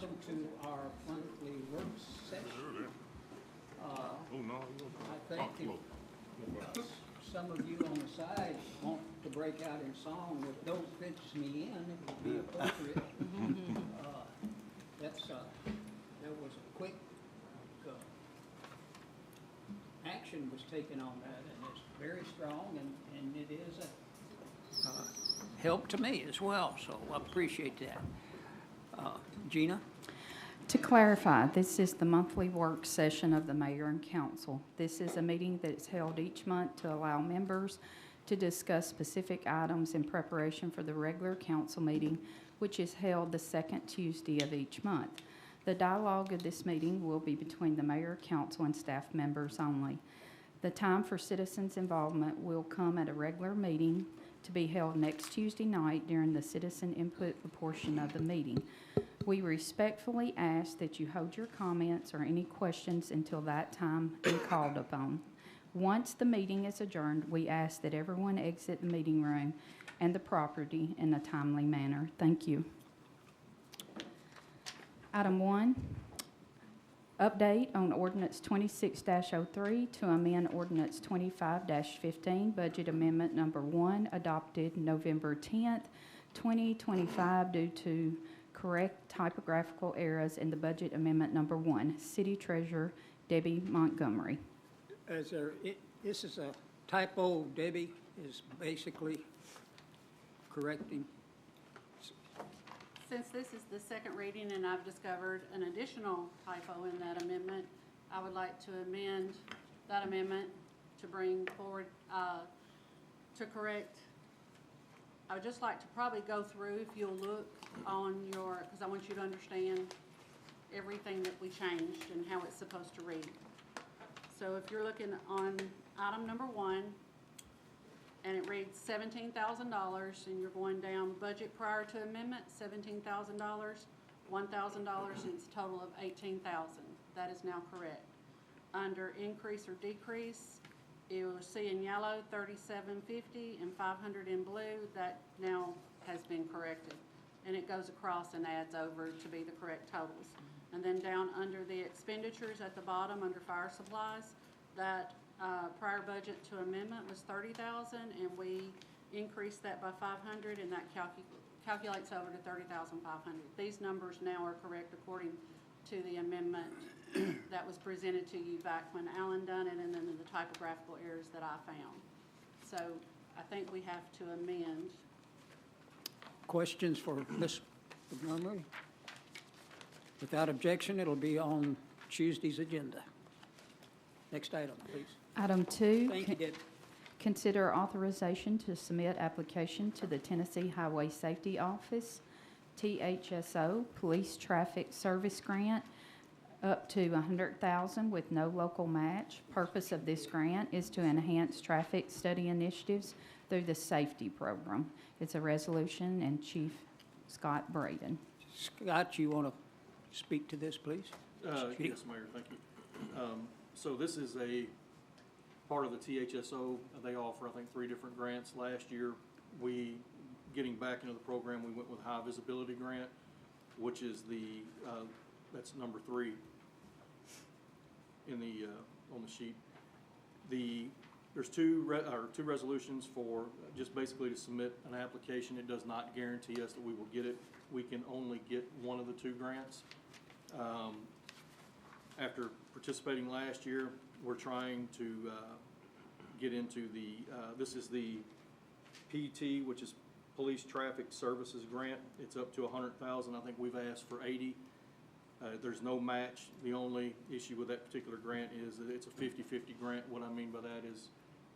welcome to our monthly work session. I think if some of you on the side want to break out in song with "Don't Fix Me In," it would be appropriate. There was a quick action was taken on that, and it's very strong, and it is a help to me as well, so I appreciate that. Gina? To clarify, this is the monthly work session of the mayor and council. This is a meeting that is held each month to allow members to discuss specific items in preparation for the regular council meeting, which is held the second Tuesday of each month. The dialogue of this meeting will be between the mayor, council, and staff members only. The time for citizens' involvement will come at a regular meeting to be held next Tuesday night during the citizen input portion of the meeting. We respectfully ask that you hold your comments or any questions until that time is called upon. Once the meeting is adjourned, we ask that everyone exit the meeting room and the property in a timely manner. Thank you. Item 1, update on Ordinance 26-03 to amend Ordinance 25-15, Budget Amendment Number 1, adopted November 10th, 2025, due to correct typographical errors in the Budget Amendment Number 1. City Treasurer Debbie Montgomery. This is a typo. Debbie is basically correcting. Since this is the second reading and I've discovered an additional typo in that amendment, I would like to amend that amendment to bring forward, to correct. I would just like to probably go through, if you'll look on your, because I want you to understand everything that we changed and how it's supposed to read. So if you're looking on item number 1, and it reads $17,000, and you're going down budget prior to amendment, $17,000, $1,000, and it's a total of $18,000. That is now correct. Under increase or decrease, you'll see in yellow $37.50 and $500 in blue. That now has been corrected, and it goes across and adds over to be the correct totals. And then down under the expenditures at the bottom under fire supplies, that prior budget to amendment was $30,000, and we increased that by $500, and that calculates over to $30,500. These numbers now are correct according to the amendment that was presented to you back when Alan done it, and then the typographical errors that I found. So I think we have to amend. Questions for Ms. Montgomery? Without objection, it'll be on Tuesday's agenda. Next item, please. Item 2. Thank you, Deb. Consider authorization to submit application to the Tennessee Highway Safety Office, THSO, Police Traffic Service Grant, up to $100,000 with no local match. Purpose of this grant is to enhance traffic study initiatives through the safety program. It's a resolution, and Chief Scott Braden. Scott, you want to speak to this, please? Yes, Mayor, thank you. So this is a part of the THSO. They offer, I think, 3 different grants. Last year, getting back into the program, we went with High Visibility Grant, which is that's number 3 in on the sheet. There's two resolutions for just basically to submit an application. It does not guarantee us that we will get it. We can only get one of the 2 grants. After participating last year, we're trying to get into this is the PT, which is Police Traffic Services Grant. It's up to $100,000. I think we've asked for $80,000. There's no match. The only issue with that particular grant is that it's a 50-50 grant. What I mean by that is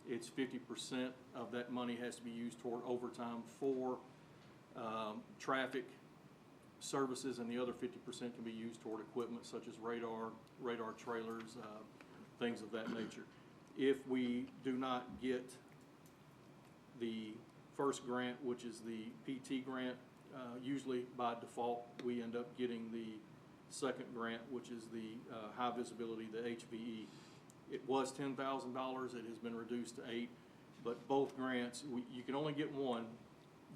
it's 50% of that money has to be used toward overtime for traffic services, and the other 50% can be used toward equipment such as radar trailers, things of that nature. If we do not get the first grant, which is the PT grant, usually by default we end up getting the second grant, which is the high visibility, the HVE. It was $10,000. It has been reduced to $8,000, but both grants, you can only get one,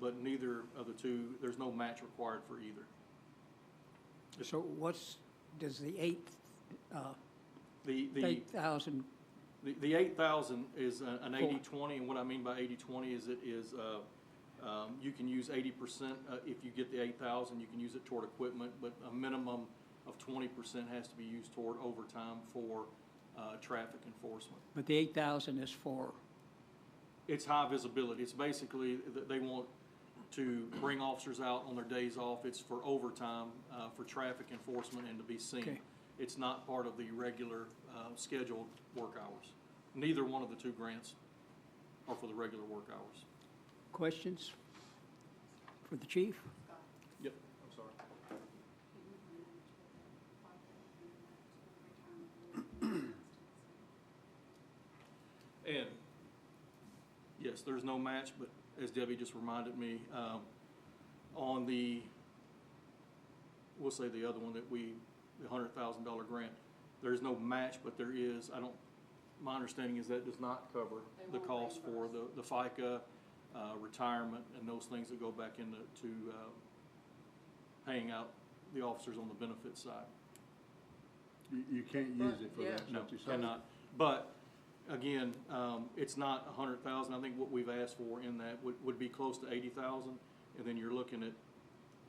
but neither of the 2, there's no match required for either. So does the The 8,000, The 8,000 is an 80/20, and what I mean by 80/20 is you can use 80%, if you get the 8,000, you can use it toward equipment, but a minimum of 20% has to be used toward overtime for traffic enforcement. but the 8,000 is for, It's high visibility. It's basically that they want to bring officers out on their days off. It's for overtime, for traffic enforcement and to be seen. Okay. It's not part of the regular scheduled work hours. Neither one of the two grants are for the regular work hours. questions for the chief? Yep, I'm sorry. And, yes, there's no match, but as Debbie just reminded me, on we'll say the other one the $100,000 grant, there's no match, but there is, my understanding is that does not cover the cost for the FICA, retirement, and those things that go back into paying out the officers on the benefit side. You can't use it for that, is No, what you're saying? cannot. But, again, it's not 100,000. I think what we've asked for in that would be close to 80,000, and then you're looking at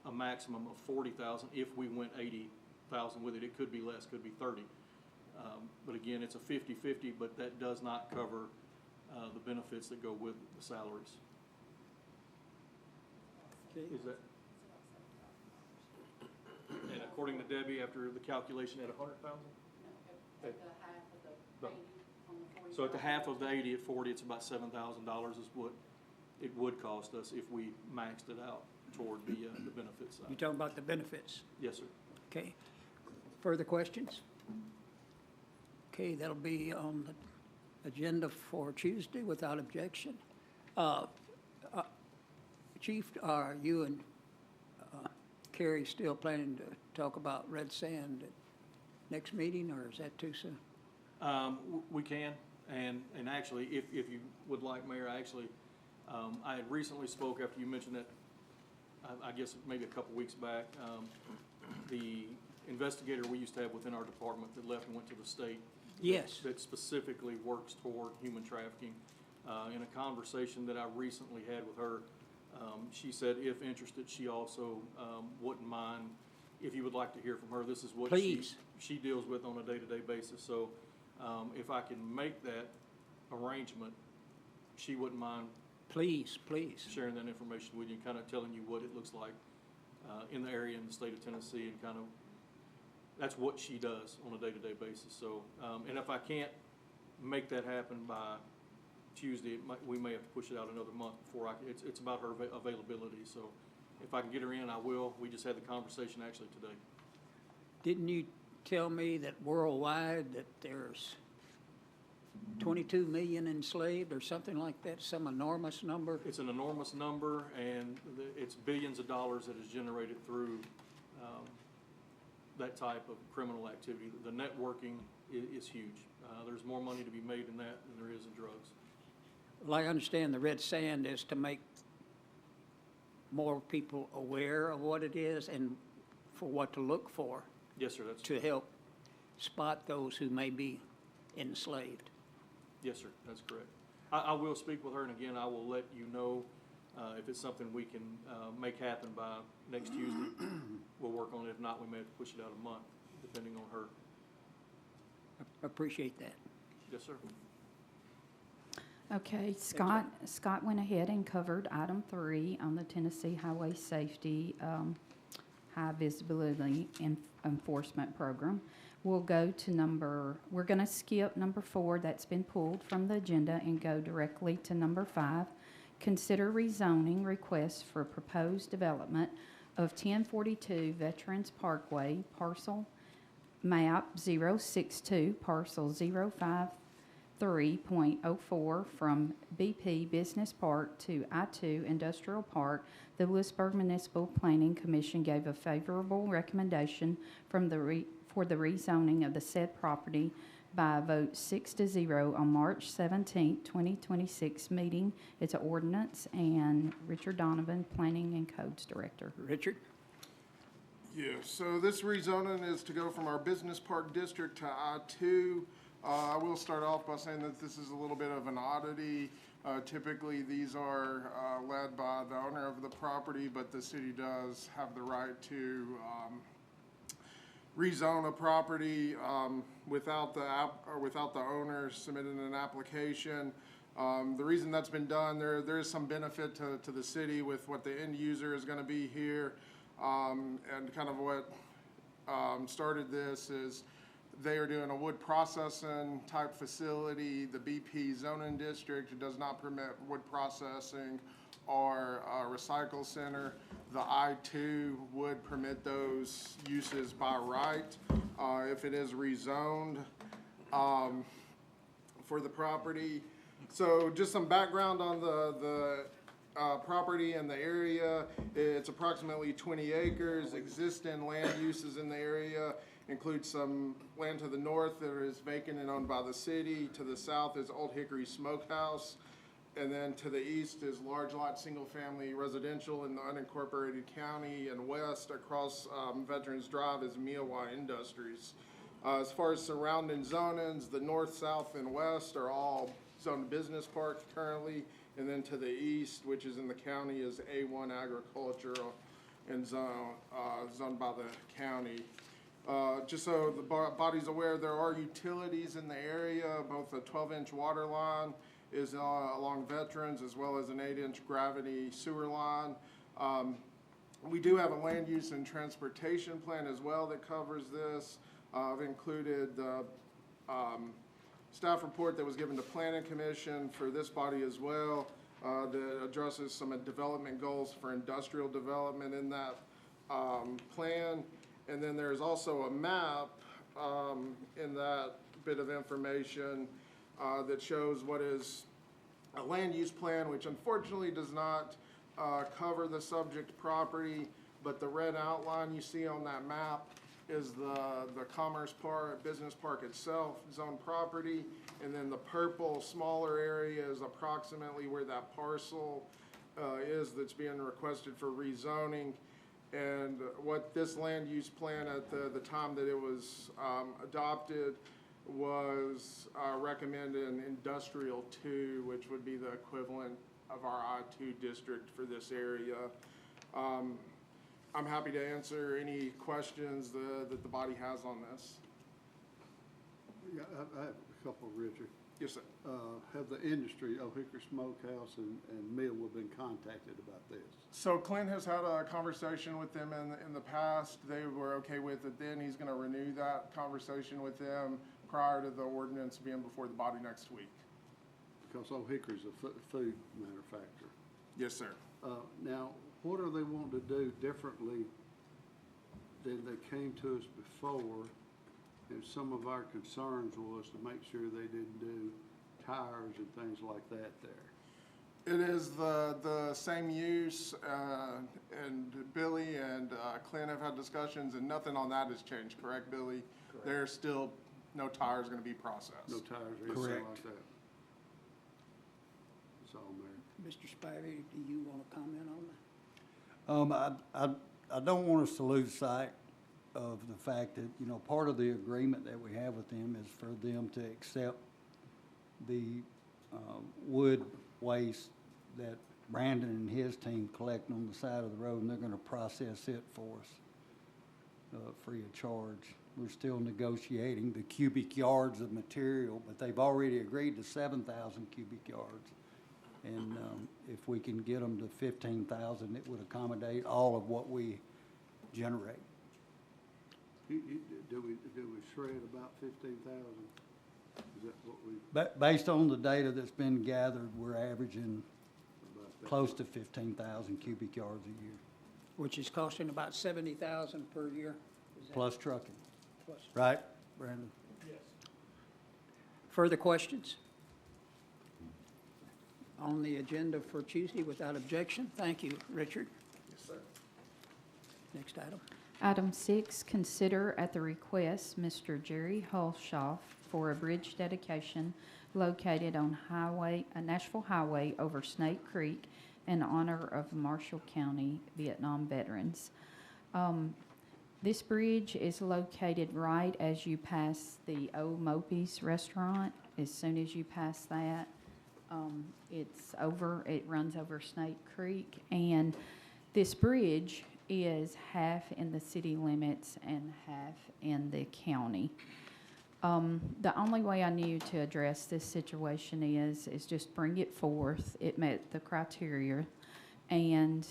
a maximum of 40,000 if we went 80,000 with it. It could be less, could be 30. But again, it's a 50-50, but that does not cover the benefits that go with the salaries. Okay. Is that? And according to Debbie, after the calculation at 100,000? At the half of the 80 on the 40. So at the half of the 80 at 40, it's about $7,000 is what it would cost us if we maxed it out toward the benefit You're side. talking about the benefits? Yes, sir. Okay. Further questions? Okay, that'll be on the agenda for Tuesday without objection. Chief, are you and Kerry still planning to talk about red sand at next meeting, or is that too soon? We can, and actually, if you would like, Mayor, I had recently spoke after you mentioned that, I guess maybe a couple weeks back, the investigator we used to have within our department that left and went to the state. Yes. That specifically works toward human trafficking. In a conversation that I recently had with her, she said if interested, she also wouldn't mind if you would like to hear from her. This is what Please. she deals with on a day-to-day basis. So if I can make that arrangement, she wouldn't mind Please, please. sharing that information with you and kind of telling you what it looks like in the area in the state of Tennessee, and kind of that's what she does on a day-to-day basis. So, and if I can't make that happen by Tuesday, we may have to push it out another month before it's about her availability. So if I can get her in, I will. We just had the conversation actually today. Didn't you tell me that worldwide that there's 22 million enslaved or something like that, some enormous number? It's an enormous number, and it's billions of dollars that is generated through that type of criminal activity. The networking is huge. There's more money to be made in that than there is in drugs. Well, I understand the red sand is to make more people aware of what it is and for what to look for Yes, sir. That's to help spot those who may be enslaved. Yes, sir. That's correct. I will speak with her, and again, I will let you know if it's something we can make happen by next Tuesday. We'll work on it. If not, we may have to push it out a month, depending on her. Appreciate that. Yes, sir. Okay, Scott went ahead and covered item 3 on the Tennessee Highway Safety High Visibility Enforcement Program. We'll go to we're going to skip number 4, that's been pulled from the agenda, and go directly to number 5. Consider rezoning requests for proposed development of 1042 Veterans Parkway, parcel map 062, parcel 053.04 from BP Business Park to I-2 Industrial Park. The Lewisburg Municipal Planning Commission gave a favorable recommendation for the rezoning of the said property by a vote 6-0 on March 17, 2026 meeting. It's an ordinance, and Richard Donovan, Planning and Codes Director. Richard? Yeah, so this rezoning is to go from our business park district to I-2. I will start off by saying that this is a little bit of an oddity. Typically, these are led by the owner of the property, but the city does have the right to rezone a property without the owner submitting an application. The reason that's been done, there is some benefit to the city with what the end user is going to be here. And kind of what started this is they are doing a wood processing type facility. The BP zoning district does not permit wood processing or a recycle center. The I-2 would permit those uses by right if it is rezoned for the property. So just some background on the property and the area. It's approximately 20 acres. Existing land uses in the area include some land to the north that is vacant and owned by the city. To the south is Old Hickory Smokehouse. And then to the east is large lot single-family residential in the unincorporated county. And west across Veterans Drive is Miawa Industries. As far as surrounding zonings, the north, south, and west are all zoned business park currently. And then to the east, which is in the county, is A1 agricultural and zoned by the county. Just so the body's aware, there are utilities in the area. Both a 12-inch water line is along Veterans, as well as an 8-inch gravity sewer line. We do have a land use and transportation plan as well that covers this. I've included the staff report that was given to Planning Commission for this body as well, that addresses some development goals for industrial development in that plan. And then there's also a map in that bit of information that shows what is a land use plan, which unfortunately does not cover the subject property, but the red outline you see on that map is the Commerce Park, Business Park itself, zone property, and then the purple smaller area is approximately where that parcel is that's being requested for rezoning. And what this land use plan at the time that it was adopted was recommending Industrial 2, which would be the equivalent of our I-2 district for this area. I'm happy to answer any questions that the body has on this. Yeah, I have a couple, Richard. Yes, sir. Have the industry, Old Hickory Smokehouse and Millwood, been contacted about this? So Clint has had a conversation with them in the past. They were okay with it then. He's going to renew that conversation with them prior to the ordinance being before the body next week. Because Old Hickory's a food manufacturer. Yes, sir. Now, what are they wanting to do differently than they came to us before? And some of our concerns was to make sure they didn't do tires and things like that there. It is the same use, and Billy and Clint have had discussions, and nothing on that has changed, correct, Billy? Correct. There's still no tires going to be processed. No tires or anything Correct. like that. That's all, Mayor. Mr. Spivey, do you want to comment on that? I don't want us to lose sight of the fact that, you know, part of the agreement that we have with them is for them to accept the wood waste that Brandon and his team collect on the side of the road, and they're going to process it for us free of charge. We're still negotiating the cubic yards of material, but they've already agreed to 7,000 cubic yards. And if we can get them to 15,000, it would accommodate all of what we generate. Do we shred about 15,000? Is that what we? Based on the data that's been gathered, we're averaging About that? close to 15,000 cubic yards a year, Which is costing about 70,000 per year? Is that plus trucking. plus? Right, Brandon? Further questions? On the agenda for Tuesday without objection? Thank you, Richard. Yes, sir. Next item. Item 6, consider at the request Mr. Jerry Hulshoff for a bridge dedication located on Nashville Highway over Snake Creek in honor of Marshall County Vietnam veterans. This bridge is located right as you pass the old Mopi's restaurant. As soon as you pass that, it runs over Snake Creek. And this bridge is half in the city limits and half in the county. The only way I knew to address this situation is just bring it forth. It met the criteria. And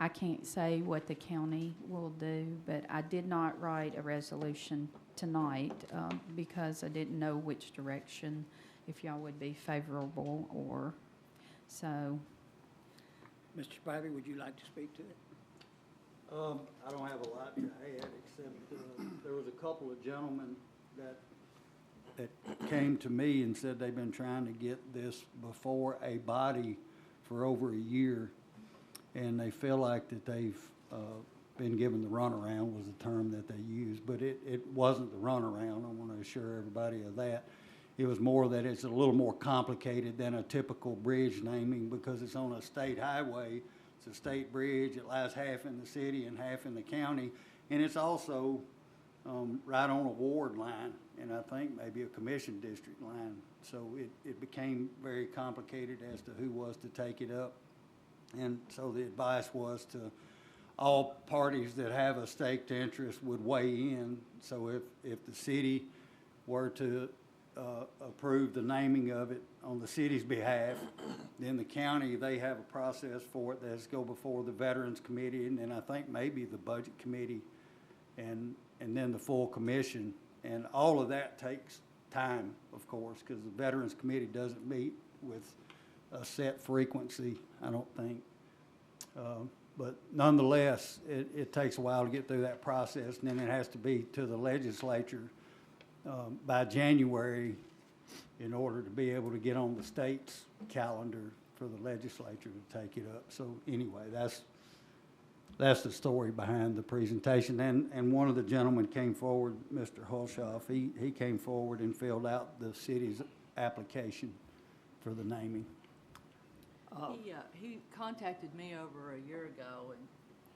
I can't say what the county will do, but I did not write a resolution tonight because I didn't know which direction, if y'all would be favorable or so. Mr. Spivey, would you like to speak to it? I don't have a lot to add, except there was a couple of gentlemen that came to me and said they've been trying to get this before a body for over a year, and they feel like that they've been given the runaround was the term that they used, but it wasn't the runaround. I want to assure everybody of that. It was more that it's a little more complicated than a typical bridge naming because it's on a state highway. It's a state bridge. It lies half in the city and half in the county, and it's also right on a ward line, and I think maybe a commission district line. So it became very complicated as to who was to take it up. And so the advice was to all parties that have a staked interest would weigh in. So if the city were to approve the naming of it on the city's behalf, then the county, they have a process for it that has to go before the Veterans Committee, and then I think maybe the Budget Committee, and then the full commission. And all of that takes time, of course, because the Veterans Committee doesn't meet with a set frequency, I don't think. But nonetheless, it takes a while to get through that process, and then it has to be to the legislature by January in order to be able to get on the state's calendar for the legislature to take it up. So anyway, that's the story behind the presentation. And one of the gentlemen came forward, Mr. Hulshoff, he came forward and filled out the city's application for the naming. He contacted me over a year ago, and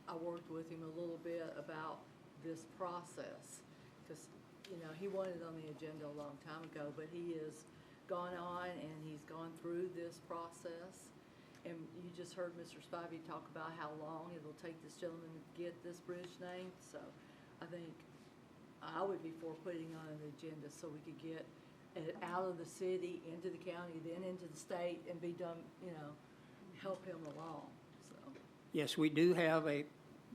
I worked with him a little bit about this process, because, he wanted it on the agenda a long time ago, but he has gone on and he's gone through this process. And you just heard Mr. Spivey talk about how long it'll take this gentleman to get this bridge named, so I think I would be for putting on an agenda so we could get it out of the city, into the county, then into the state, and be done, help him along, so. Yes, we do have a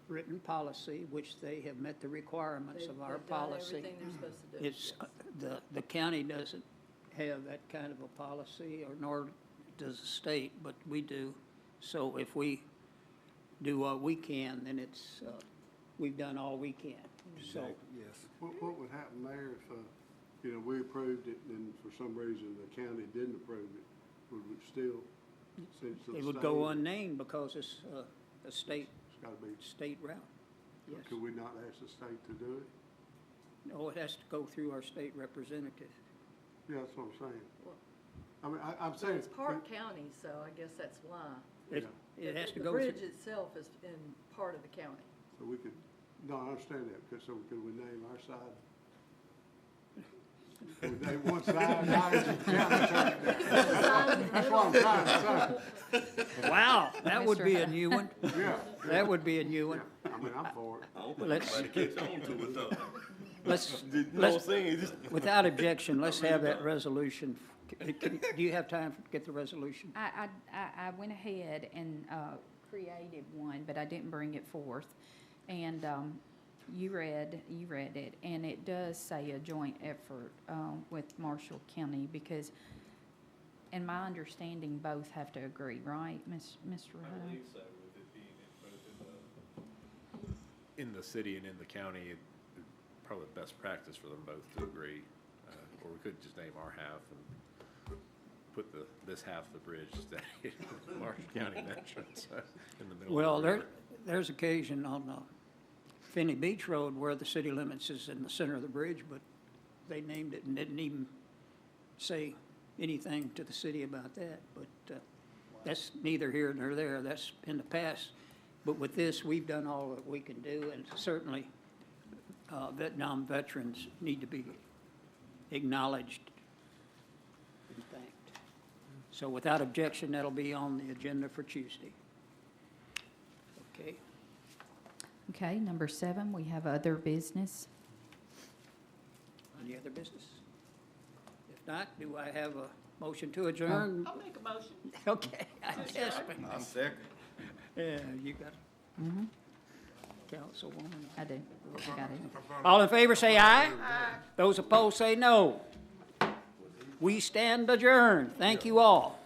written policy, which they have met the requirements of our They've done policy. everything they're supposed to do. It's, yes. the county doesn't have that kind of a policy, or nor does the state, but we do. So if we do what we can, then it's, we've done all we can. So, Yes. What would happen there if, we approved it and for some reason the county didn't approve it? Would we still, since the it would state- go unnamed because it's a state It's gotta be, route. Yes. could we not ask the state to do it? No, it has to go through our state representative. Yeah, that's what I'm saying. Well, I mean, I'm But saying. it's Park County, so I guess that's why. It has to The go bridge through. itself is in part of the county. So we could, no, I understand that, because so could we name our side? Could we name one side, ours, and the county turn it down? That's what I'm trying to say. Wow, that would Mr. be a Hunt. new one. Yeah. That would be a new one. Yeah, I mean, I'm for it. I don't Well, think let's- anybody catch on to it though. Let's, You know what I'm let's, saying? Just- without objection, let's have that resolution. Do you have time to get the resolution? I went ahead and created one, but I didn't bring it forth. And you read it, and it does say a joint effort with Marshall County, because, in my understanding, both have to agree, right, Mr. I believe so, with it being both in the city and in the county, probably best practice for them both to agree. Or we could just name our half and put this half of the bridge dedicated to the Marshall County Veterans in the middle. Well, of the river. there's occasion on Finney Beach Road where the city limits is in the center of the bridge, but they named it and didn't even say anything to the city about that. But that's neither here nor there. That's in the past But with this, we've done all that we can do, and certainly Vietnam veterans need to be acknowledged and thanked. So without objection, that'll be on the agenda for Tuesday. Okay. Okay, number 7, we have other business. Any other business? If not, do I have a motion to adjourn? I'll make a motion. Okay, I guess. I'm second. Yeah, you got it. Mm-hmm. Councilwoman. I do. I got it. All in favor, say aye. Those opposed, say no. We stand adjourned. Thank you all.